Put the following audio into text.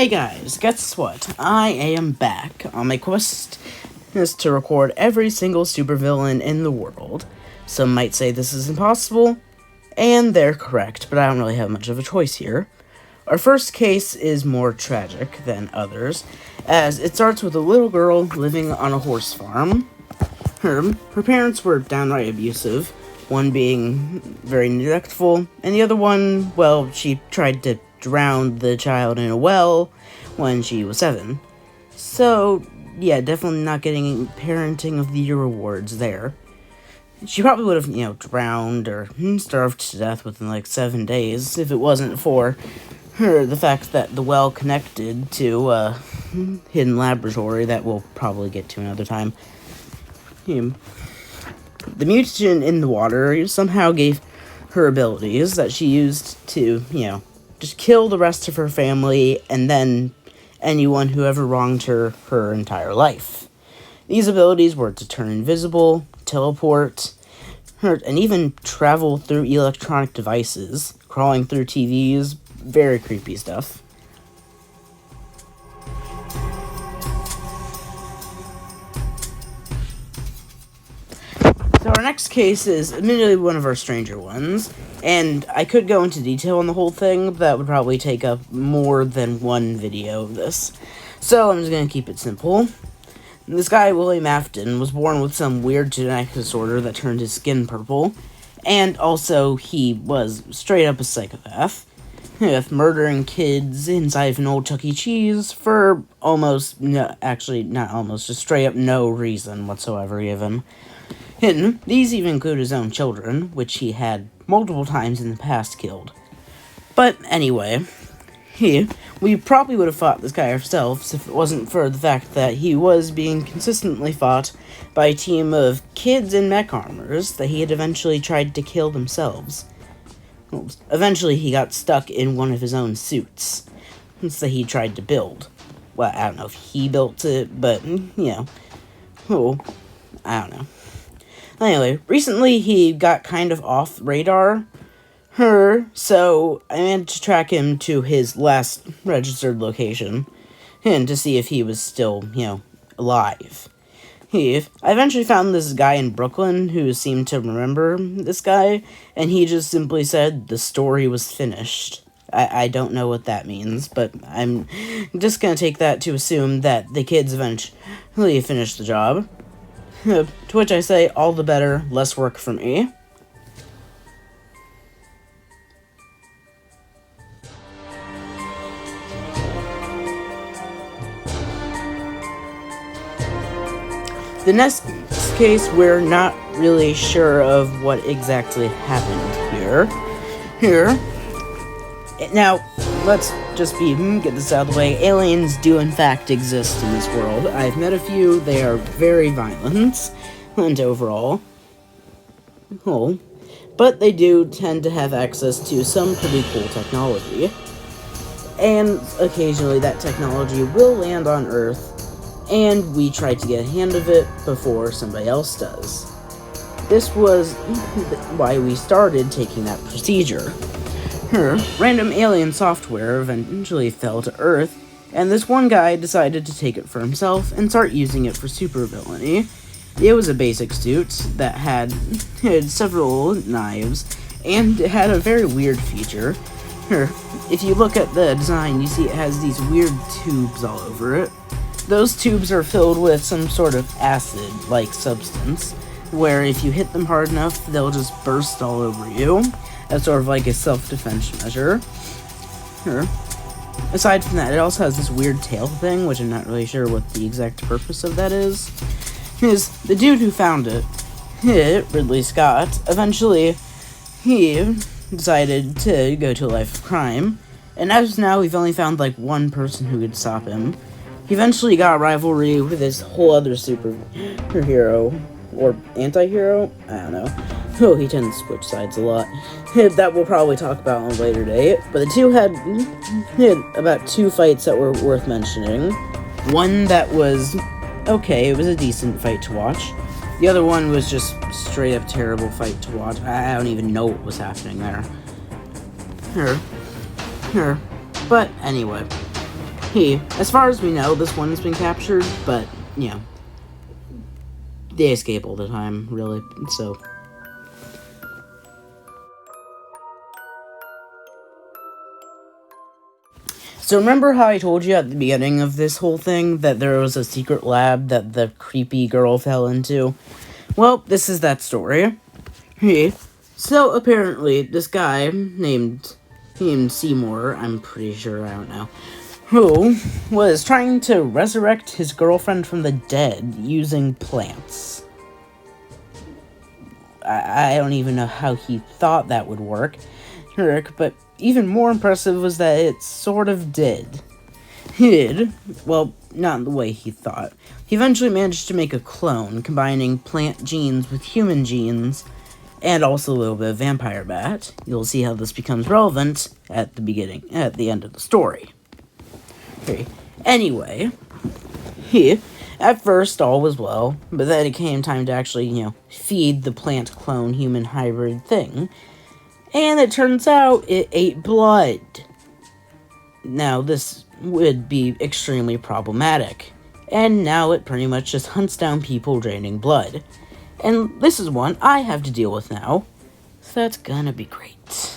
Hey guys, guess what? I am back on my quest is to record every single supervillain in the world. Some might say this is impossible, and they're correct, but I don't really have much of a choice here. Our first case is more tragic than others, as it starts with a little girl living on a horse farm. Her parents were downright abusive, one being very neglectful, and the other one, well, she tried to drown the child in a well when she was 7. So, yeah, definitely not getting parenting of the year awards there. She probably would have, drowned or starved to death within 7 days if it wasn't for the fact that the well connected to a hidden laboratory that we'll probably get to another time. The mutagen in the water somehow gave her abilities that she used to, just kill the rest of her family and then anyone who ever wronged her entire life. These abilities were to turn invisible, teleport, hurt, and even travel through electronic devices, crawling through TVs, very creepy stuff. So our next case is admittedly one of our stranger ones, and I could go into detail on the whole thing, but that would probably take up more than one video of this. So I'm just going to keep it simple. This guy, William Afton, was born with some weird genetic disorder that turned his skin purple, and also he was straight up a psychopath, with murdering kids inside of an old Chuck E. Cheese for just straight up no reason whatsoever given. And these even include his own children, which he had multiple times in the past killed. But anyway, we probably would have fought this guy ourselves if it wasn't for the fact that he was being consistently fought by a team of kids in mech armors that he had eventually tried to kill themselves. Well, eventually he got stuck in one of his own suits that he tried to build. Well, I don't know if he built it, but, I don't know. Anyway, recently he got kind of off radar, so I managed to track him to his last registered location, and to see if he was still, alive. I eventually found this guy in Brooklyn who seemed to remember this guy, and he just simply said the story was finished. I don't know what that means, but I'm just gonna take that to assume that the kids eventually finished the job. To which I say, all the better, less work for me. The next case, we're not really sure of what exactly happened here. Now, let's just get this out of the way. Aliens do in fact exist in this world. I've met a few. They are very violent and overall. But they do tend to have access to some pretty cool technology. And occasionally that technology will land on Earth, and we try to get a hand of it before somebody else does. This was why we started taking that procedure. Random alien software eventually fell to Earth, and this one guy decided to take it for himself and start using it for supervillainy. It was a basic suit that had several knives, and it had a very weird feature. If you look at the design, you see it has these weird tubes all over it. Those tubes are filled with some sort of acid-like substance, where if you hit them hard enough, they'll just burst all over you. That's sort of like a self-defense measure. Aside from that, it also has this weird tail thing, which I'm not really sure what the exact purpose of that is. The dude who found it, Ridley Scott, eventually, he decided to go to a life of crime, and as of now, we've only found one person who could stop him. He eventually got a rivalry with this whole other superhero, or anti-hero? I don't know. Oh, he tends to switch sides a lot. That we'll probably talk about on a later date. But the two had about 2 fights that were worth mentioning. One that was okay, it was a decent fight to watch. The other one was just straight up terrible fight to watch. I don't even know what was happening there. But anyway. As far as we know, this one's been captured, but, they escape all the time, really, so... So remember how I told you at the beginning of this whole thing that there was a secret lab that the creepy girl fell into? Well, this is that story. So apparently, this guy named Seymour, I'm pretty sure, I don't know, who was trying to resurrect his girlfriend from the dead using plants. I don't even know how he thought that would work, but even more impressive was that it sort of did. Well, not in the way he thought. He eventually managed to make a clone, combining plant genes with human genes, and also a little bit of vampire bat. You'll see how this becomes relevant at the end of the story. Anyway, at first all was well, but then it came time to actually, feed the plant clone human hybrid thing. And it turns out it ate blood. Now, this would be extremely problematic. And now it pretty much just hunts down people draining blood. And this is one I have to deal with now. So that's gonna be great.